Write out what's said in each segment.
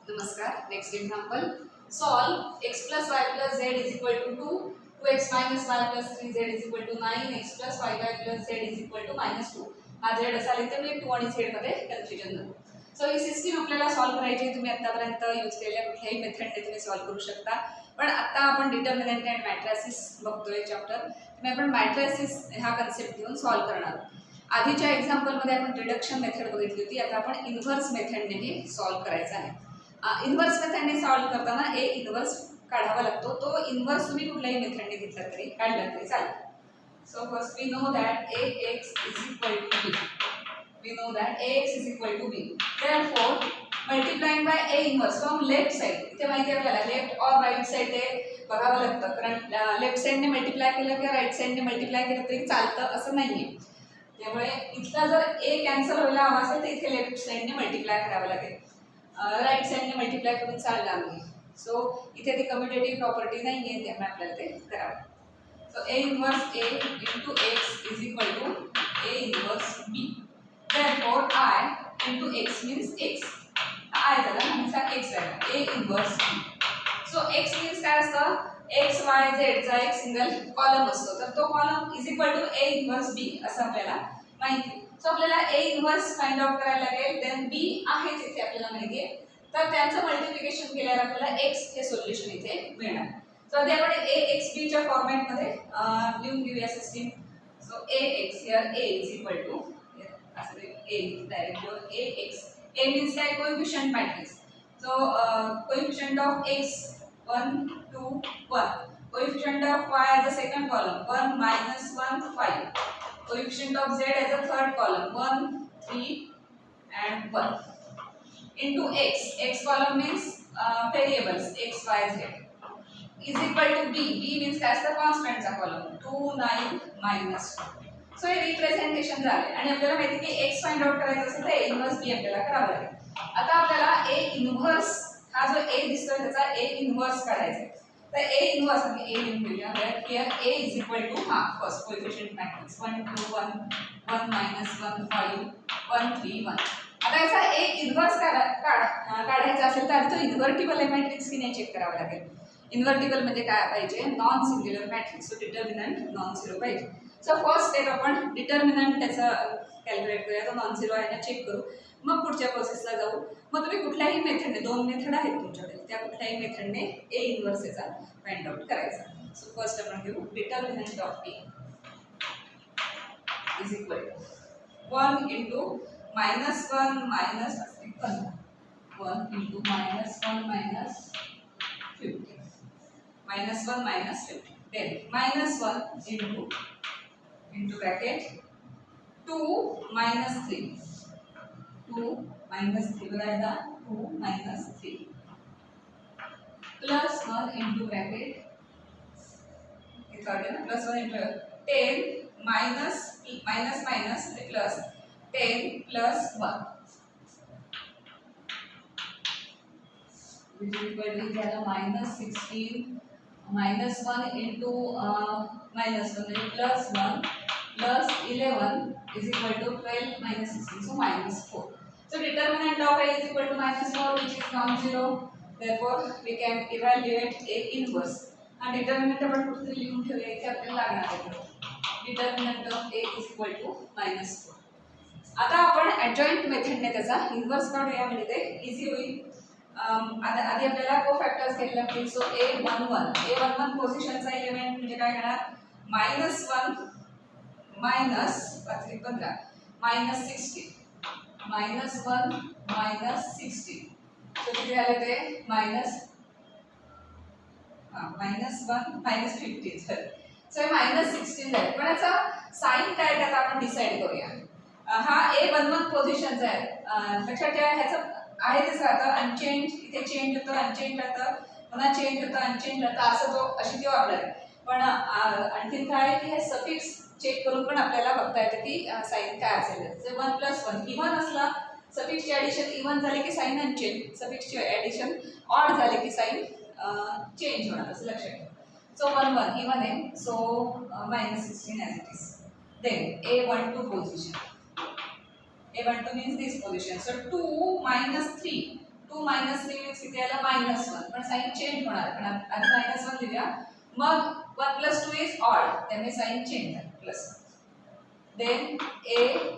नमस्कार. Next example. Solve x plus y plus z is equal to 2, 2x minus y plus 3z is equal to 9, x plus 5y plus z is equal to -2. हा z असा लिहितो मी 2 आणि z मध्ये confusion नको. So ही system आपल्याला solve करायची. तुम्ही आतापर्यंत यूज केलेल्या कुठल्याही मेथडने तुम्ही सॉल्व करू शकता. पण आता आपण डिटर्मिनंट अँड मॅट्रिसेस बघतोय चॅप्टर. तुम्ही आपण मॅट्रिसेस हा कन्सेप्ट घेऊन सॉल्व करणार आहोत. आधीच्या एक्झाम्पलमध्ये आपण रिडक्शन मेथड बघितली होती. आता आपण इन्व्हर्स मेथडने सॉल्व करायचं आहे. इन्व्हर्स मेथडने सॉल्व करताना ए इन्व्हर्स काढावा लागतो. तो इन्व्हर्स तुम्ही कुठल्याही मेथडने घेतला तरी काढला तरी चालेल. So first we know that ax is equal to b. We know that ax is equal to b. Therefore, multiplying by a inverse from left side. इथे माहिती आहे आपल्याला लेफ्ट और राइट साइड ते बघावं लागतं. कारण लेफ्ट साइडने मल्टिप्लाय केलं किंवा राइट साइडने मल्टिप्लाय केलं तरी चालतं असं नाहीये. त्यामुळे इथला जर a कॅन्सल व्हायला हवा असेल तर इथे लेफ्ट साइडने मल्टिप्लाय करावं लागेल. राइट साइडने मल्टिप्लाय करून चालणार नाही. सो इथे ती कम्युटेटिव्ह प्रॉपर्टी नाही आहे, त्यामुळे आपल्याला ते करावं. So a inverse a into x is equal to a inverse b. therefore I into x means x. I झाला आणि हा x झाला. a inverse b. So x means काय असतं? x y z चा एक सिंगल कॉलम असतो. तर तो column is equal to a inverse b असं आपल्याला माहिती आहे. सो आपल्याला a इन्व्हर्स फाइंड आउट करायला लागेल. देन b आहेच इथे आपल्याला माहिती आहे. तर त्यांचं मल्टिप्लिकेशन केल्यावर आपल्याला x हे सोल्युशन इथे मिळणार. सो आधी आपण ax च्या फॉर्मॅटमध्ये लिहून घेऊया system. So ax here a is equal to असं a direct ax. a means काय? Coefficient matrix. So coefficient of x 1 2 1. Coefficient of y as a second column 1 -1 5. Coefficient of z as a third column 1 3 and 1 into x. X column means variables x y z is equal to b. B means as the constant चा column 2 9 -1. So हे representation झाले आणि आपल्याला माहिती की x find out करायचं असेल तर a इन्व्हर्स b आपल्याला करावं लागेल. आता आपल्याला a इन्व्हर्स हा जो a दिसतोय त्याचा a इन्व्हर्स काढायचा आहे. तर a इन्व्हर्स आम्ही a लिहून घेऊया. Here a is equal to first coefficient matrix 1 2 1 1 -1 5 1 3 1. आता याचा a इन्व्हर्स काढायचा असेल तर तो इन्व्हर्टिबल आहे मॅट्रिक्स की नाही चेक करावं लागेल. इन्व्हर्टिबल म्हणजे काय पाहिजे? Non singular matrix. So determinant non zero पाहिजे. सो फर्स्ट स्टेप आपण डिटर्मिनंट त्याचं कॅल्क्युलेट करूया. तो नॉन झिरो आहे ना चेक करू. मग पुढच्या प्रोसेसला जाऊ. मग तुम्ही कुठल्याही मेथडने, दोन मेथड आहेत तुमच्याकडे, त्या कुठल्याही मेथडने ए इन्व्हर्स याचा फाइंड आउट करायचा. सो फर्स्ट आपण घेऊ determinant of A is equal to 1 into -1 minus 1 into -1 minus 50 -1 minus 50. then -1 into bracket 2 -3 2 -3 बघा 2 -3 plus 1 into bracket इथं आले ना plus 1 into 10 minus plus 10 plus 1 which is equal to -16 -1 into -1 plus 1 plus 11 is equal to 12 minus 16, so -4. So determinant of a is equal to -4, which is non-zero. Therefore we can evaluate a inverse. And determinant आपण कुठे लिहून ठेवूया इथे आपल्याला लागणार आहे. Determinant of a is equal to -4. आता आपण adjoint मेथडने त्याचा इन्व्हर्स काढूया म्हणजे ते इझी होईल. आधी आपल्याला कोफॅक्टर्स घ्यायला लागतील. सो a11 पोझिशनचा एलिमेंट म्हणजे काय करणार? -1 मायनस 15 -16 -1 -16. सो किती झाले ते? -1 -50 झाले. सो हे -16 झाले. पण याचा साइन काय त्याचा आपण डिसाइड करूया. हा a11 पोझिशनचा आहे. लक्षात ठेवा ह्याचं आहे तेच राहतं. अनचेंज इथे चेंज होतं, अनचेंज राहतं, पुन्हा चेंज होतं, अनचेंज राहतं, असं तो अशी ती वापरत. पण आणखीन काय की हे सफिक्स चेक करून पण आपल्याला बघता येतं की साइन काय असेल. जर 1 + 1 इव्हन असला, सफिक्सची ॲडिशन इव्हन झाली की साइन अनचेंज, सफिक्सची ॲडिशन ऑड झाली की साइन चेंज होणार, असं लक्षात ठेवा. सो 1 1 इव्हन आहे. So -16 as it is. Then a12 position. A12 means this position. So 2 - 3. 2 2 minus 3 means किती आलं -1 पण साइन चेंज होणार पण आधी -1 लिहूया मग 1 + 2 इज ऑड त्यामुळे साइन चेंज झालं प्लस देन a13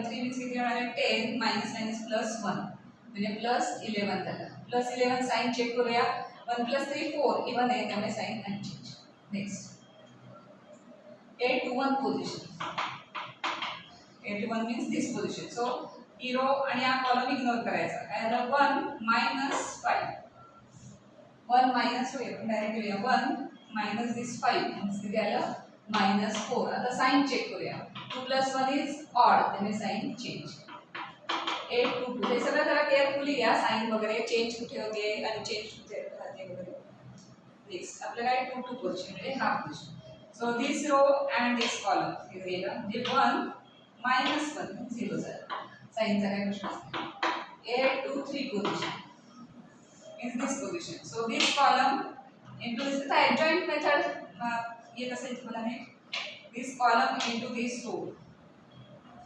मीन्स किती होणार आहे 10 मायनस प्लस 1 म्हणजे +11 झालं +11 साइन चेक करूया 1 + 3 4 इवन आहे त्यामुळे sign unchange next A21 position A21 means this position so ही रो आणि हा कॉलम इग्नोर करायचा काय झालं 1 - 5 1 मायनस होईल डायरेक्ट लिहूया 1 मायनस दिस 5 means किती आलं -4 आता साइन चेक करूया 2 + 1 इज ऑड त्यामुळे साइन चेंज 822 हे सगळं जरा केअरफुली घ्या साइन वगैरे चेंज कुठे होते आणि चेंज कुठे राहते वगैरे नेक्स्ट आपलं काय 2 2 पोझिशन म्हणजे half position so this row and this column हे गेलं म्हणजे 1 - 1 0 झालं साइनचा काय प्रश्न असतो 8 2 3 position in this position so this column into this the adjoint method ये कसं इथे मला नाही this column into this row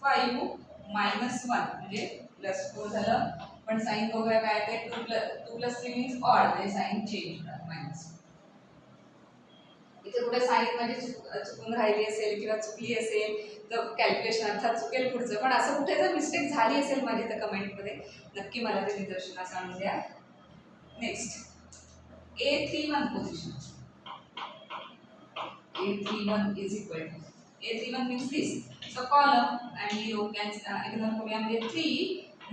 5 - 1 म्हणजे +4 झालं पण साइन बघूया काय ते 2 + 3 means odd म्हणजे साइन चेंज होणार मायनस इथे कुठे साइन मध्ये चुकून राहिली असेल किंवा चुकली असेल तर कॅल्क्युलेशन अर्थात चुकेल पुढचं पण असं कुठे जर मिस्टेक झाली असेल माझी तर कमेंटमध्ये नक्की मला ते निदर्शनास आणून द्या next A31 position A31 is equal to A31 means this so column and row can ignore करूया म्हणजे 3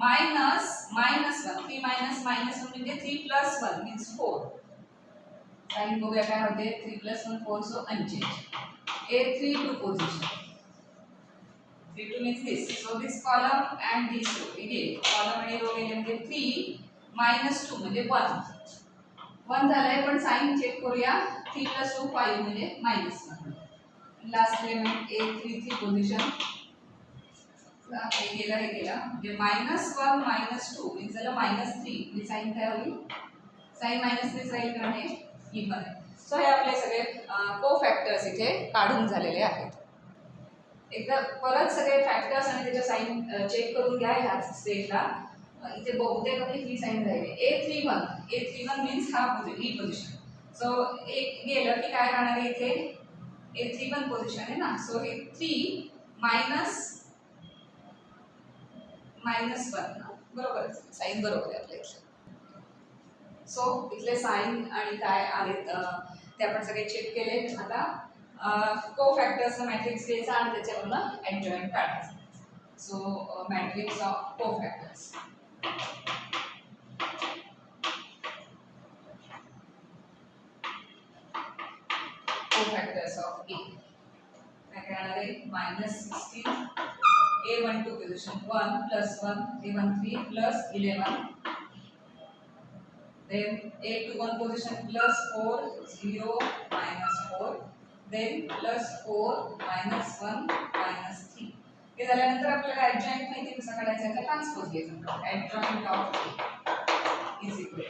minus -1 3 minus -1 म्हणजे 3 + 1 means 4 साइन बघूया काय होते 3 + 1 4 so unchanged A32 position 32 means this so this column and this row again column आणि row गेले म्हणजे 3 -2 म्हणजे 1 झालंय पण साइन चेक करूया 3 + 2 5 म्हणजे -1 लास्ट एलिमेंट A33 पोझिशन हे गेला म्हणजे -1 - 2 म्हणजे झालं -3 म्हणजे साइन काय होईल साइन -3 राहील कारण हे इव्हन आहे सो हे आपले सगळे को-फॅक्टर्स इथे काढून झालेले आहेत एकदा परत सगळे फॅक्टर्स आणि त्याच्या साइन चेक करून घ्या ह्या स्टेजला इथे बहुतेक आपली ही साइन राहिली A31 मीन्स हा ही पोझिशन सो एक गेलं की काय राहणार आहे इथे A31 पोझिशन आहे ना सो हे 3 -1 बरोबर साइन बरोबर आहे आपल्या इथे सो इथले साइन आणि काय आलेत ते आपण सगळे चेक केले आता को फॅक्टर्स मॅट्रिक्स घ्यायचा आणि त्याच्यावरून ॲडजॉइंट काढायचा सो मॅट्रिक्स ऑफ को फॅक्टर्स co-factors of A. काय करणार आहे -16 A12 position 1 + 1 A13 + 11 then A21 position +4 0 -4 then +4 -1 -3 हे झाल्यानंतर आपल्याला ॲडजॉइंट माहिती कसं काढायचं आहे ट्रान्सपोज घ्यायचा adjoint of A is equal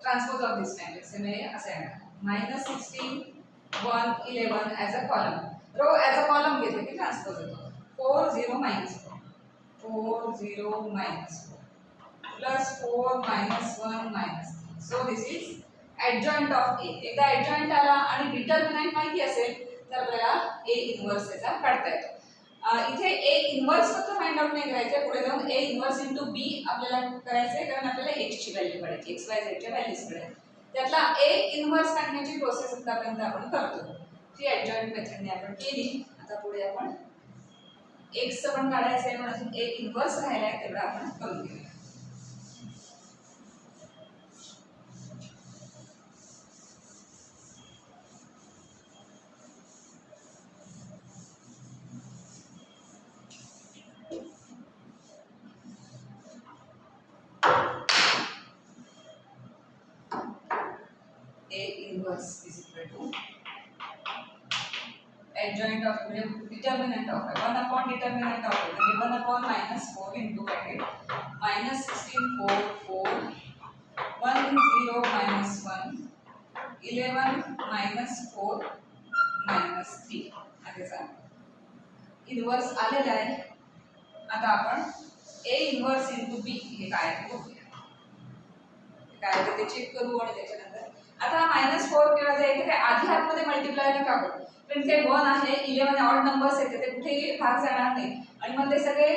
transpose of this matrix म्हणजे असं आहे -16 1 11 as a column row as a column घेतलं की ट्रान्सपोज येतो 4 0 -4 4 0 -4 plus 4 -1 -3 so this is adjoint of A एकदा adjoint आला आणि डिटर्मिनंट माहिती असेल तर आपल्याला A इन्व्हर्स त्याचा काढता येतो इथे A इन्व्हर्स फक्त फाइंड आउट नाही करायचं पुढे जाऊन A इन्व्हर्स * B आपल्याला करायचं आहे कारण आपल्याला x ची व्हॅल्यू काढायची x y z च्या व्हॅल्यूज काढायच्या त्यातला A इन्व्हर्स काढण्याची प्रोसेस आतापर्यंत आपण करतो ती ॲडजॉइंट मेथडने आपण केली आता पुढे आपण x चं पण काढायचं आहे म्हणून A इन्व्हर्स राहिला आहे तेवढा आपण करून घेऊया A inverse is equal to adjoint of determinant of 1 upon determinant of म्हणजे 1 upon -4 into bracket -16 4 4 1 0 -1 11 -4 -3 त्याचा इन्व्हर्स आलेला आहे आता आपण A इन्व्हर्स into B हे काय आहे ते बघूया. काय आहे ते चेक करू आणि त्याच्यानंतर आता -4 किंवा जे आहे ते आधी हातमध्ये मल्टिप्लाय नका करू, कारण ते 1 आहे, 11 ऑड नंबर्स येते, ते कुठेही भाग जाणार नाही आणि मग ते सगळे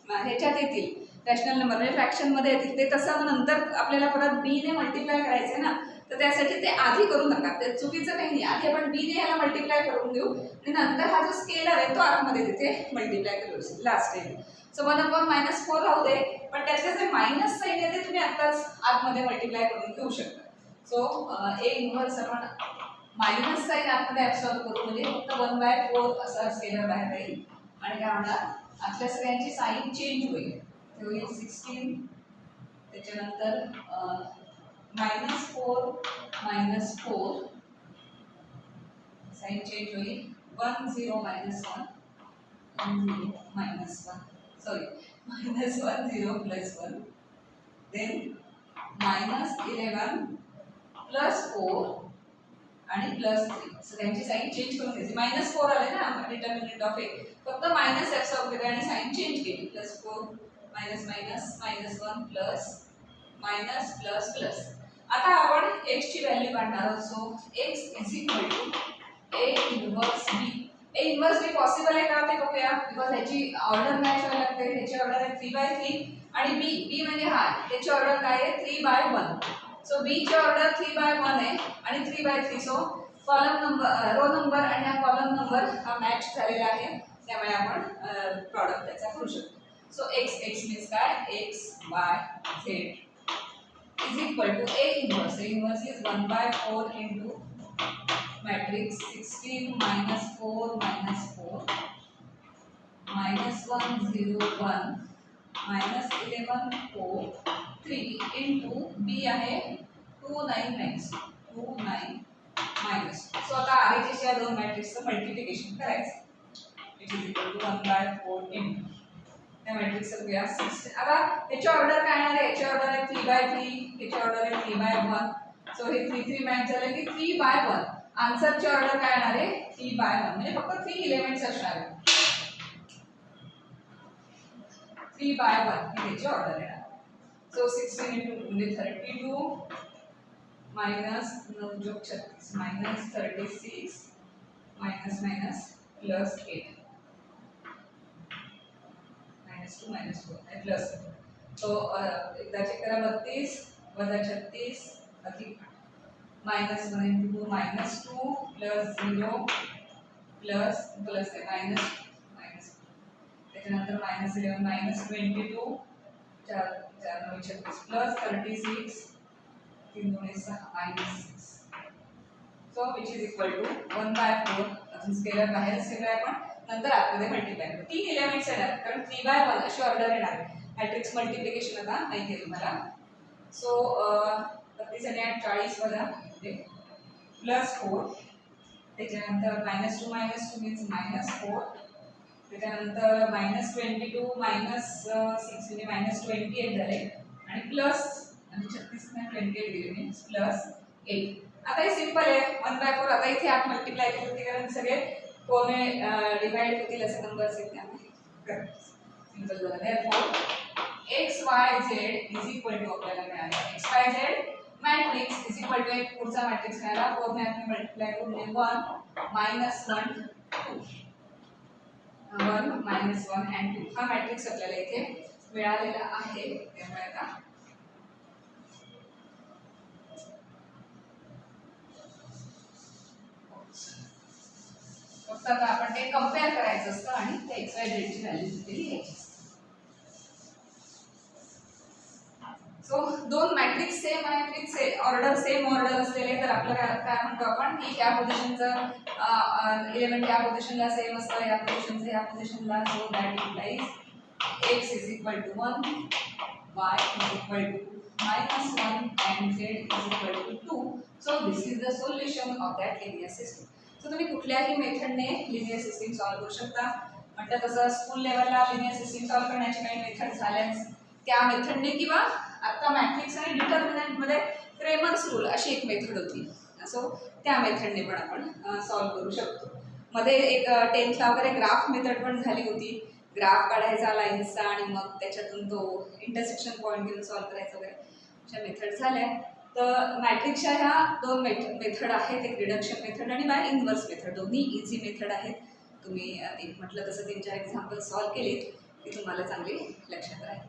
ह्याच्यात येतील, रॅशनल नंबर म्हणजे फ्रॅक्शन मध्ये येतील. ते तसं नंतर आपल्याला परत बी ने मल्टिप्लाय करायचं ना, तर त्यासाठी ते आधी करू नका, ते चुकीचं काही नाही. आधी आपण बी ने ह्याला मल्टिप्लाय करून घेऊ आणि नंतर हा जो स्केलर आहे तो आतमध्ये तिथे मल्टिप्लाय करू लास्ट येईल. सो 1/-4 राहू दे, पण त्याचे जे मायनस साईन आहे ते तुम्ही आत्ताच आतमध्ये मल्टिप्लाय करून घेऊ शकता. सो ए इन्व्हर्स आपण मायनस साईन आतमध्ये ऍब्सॉर्ब करू, म्हणजे फक्त 1/4 असा स्केलर बाहेर राहील आणि काय होणार, आपल्या सगळ्यांची साईन चेंज होईल. ते होईल 16, त्याच्यानंतर -4 साईन चेंज होईल 1 0 -1 1 0 -1 सॉरी -1 0 +1 देन -11 +4 आणि +3. सगळ्यांची साईन चेंज करून घ्यायची. -4 आले ना डिटर्मिनंट ऑफ ए, फक्त मायनस ऍब्सॉर्ब केले आणि साईन चेंज केली. +4 -1 प्लस. आता आपण x ची व्हॅल्यू काढणार आहोत. So x a inverse b. a inverse b possible आहे का ते बघूया, बिकॉज ह्याची ऑर्डर मॅच व्हायला लागते. ह्याची ऑर्डर आहे 3/3 आणि b म्हणजे हा, त्याची ऑर्डर काय आहे 3/1. सो b ची ऑर्डर 3/1 आहे आणि 3/3. So column number, row number आणि हा कॉलम नंबर हा मॅच झालेला आहे, त्यामुळे आपण प्रॉडक्ट त्याचा करू शकतो. सो x मीन्स काय, x/z is equal to a inverse. A inverse is 1/4 into matrix 16 -4 -4 -1 0 1 -11 4 3 into b आहे 2 9 -2 9 -2. सो आता आधीच्या या दोन मॅट्रिक्सचं मल्टिप्लिकेशन करायचं, which is equal to 1/4 into त्या मॅट्रिक्सचं बघूया 16. आता याची ऑर्डर काय आहे, याची ऑर्डर आहे 3/3, याची ऑर्डर आहे 3/1. सो हे 3 मॅच झालं की 3/1. आन्सरची ऑर्डर काय येणार आहे 3/1, म्हणजे फक्त 3 एलिमेंट्स असणार आहेत. 3/1 ही त्याची ऑर्डर येणार. सो 16 into 2 म्हणजे 32 -9 36 -36 +8 -2 -4 प्लस. तो एकदा चेक करा, 32 - 36 अधिक -1 into 2 -2 प्लस 0 प्लस प्लस आहे मायनस, त्याच्यानंतर -11 -22 4 9 36 plus 36 3 2 6 -6. So which is equal to 1/4. अजून स्केलर बाहेर ठेवलाय आपण, नंतर आतमध्ये मल्टिप्लाय करू. 3 एलिमेंट्स येणार, कारण 3/1 अशी ऑर्डर येणार. मॅट्रिक्स मल्टिप्लिकेशन आता माहिती आहे तुम्हाला. सो 32 आणि 8 40 वजा +4, त्याच्यानंतर -2 -2 मीन्स -4, त्याच्यानंतर -22 -6 म्हणजे -28 झाले आणि प्लस आणि 36 ने 28 दिले मीन्स +8. आता हे सिंपल आहे 1/4. आता इथे आत मल्टिप्लाय केलं कारण सगळे कोणे डिवाइड होतील असे नंबर्स आहेत, त्यामुळे सिंपल झालं. therefore x y z is equal to आपल्याला मिळालं x y z matrix is equal to एक पुढचा मॅट्रिक्स मिळाला 4 ने आपण मल्टिप्लाय करून 1 -1 2 1 -1 and 2 हा मॅट्रिक्स आपल्याला इथे मिळालेला आहे. त्यामुळे आता फक्त आता आपण ते कंपेअर करायचं असतं आणि ते x y z ची व्हॅल्यू तिथे लिहायची. सो दोन मॅट्रिक्स सेम आहे, फिक्स ऑर्डर सेम ऑर्डर असलेले, तर आपल्याला काय म्हणतो आपण की या पोझिशनचं एलिमेंट या पोझिशनला सेम असतं, या पोझिशनचं या पोझिशनला. So that implies x is equal to 1, y is equal to -1 and z is equal to 2. So this is the solution of that linear system. सो तुम्ही कुठल्याही मेथडने लिनियर सिस्टम सॉल्व्ह करू शकता. म्हटलं तसं स्कूल लेवलला लिनियर सिस्टम सॉल्व्ह करण्याचे काही मेथड झाल्यास त्या मेथडने, किंवा आता मॅट्रिक्स आणि डिटर्मिनंट मध्ये क्रेमर्स रूल अशी एक मेथड होती. सो त्या मेथडने पण आपण सॉल्व्ह करू शकतो. मध्ये एक 10th ला वगैरे ग्राफ मेथड पण झाली होती. ग्राफ काढायचा लाईन्सचा आणि मग त्याच्यातून तो इंटरसेक्शन पॉईंट घेऊन सॉल्व्ह करायचा वगैरे अशा मेथड झाल्या. तर मॅट्रिक्सच्या ह्या दोन मेथड आहेत, एक रिडक्शन मेथड आणि बाय इन्व्हर्स मेथड. दोन्ही इझी मेथड आहेत. तुम्ही म्हटलं तसं 3-4 एक्झाम्पल सॉल्व्ह केलीत की तुम्हाला चांगली लक्षात राहील.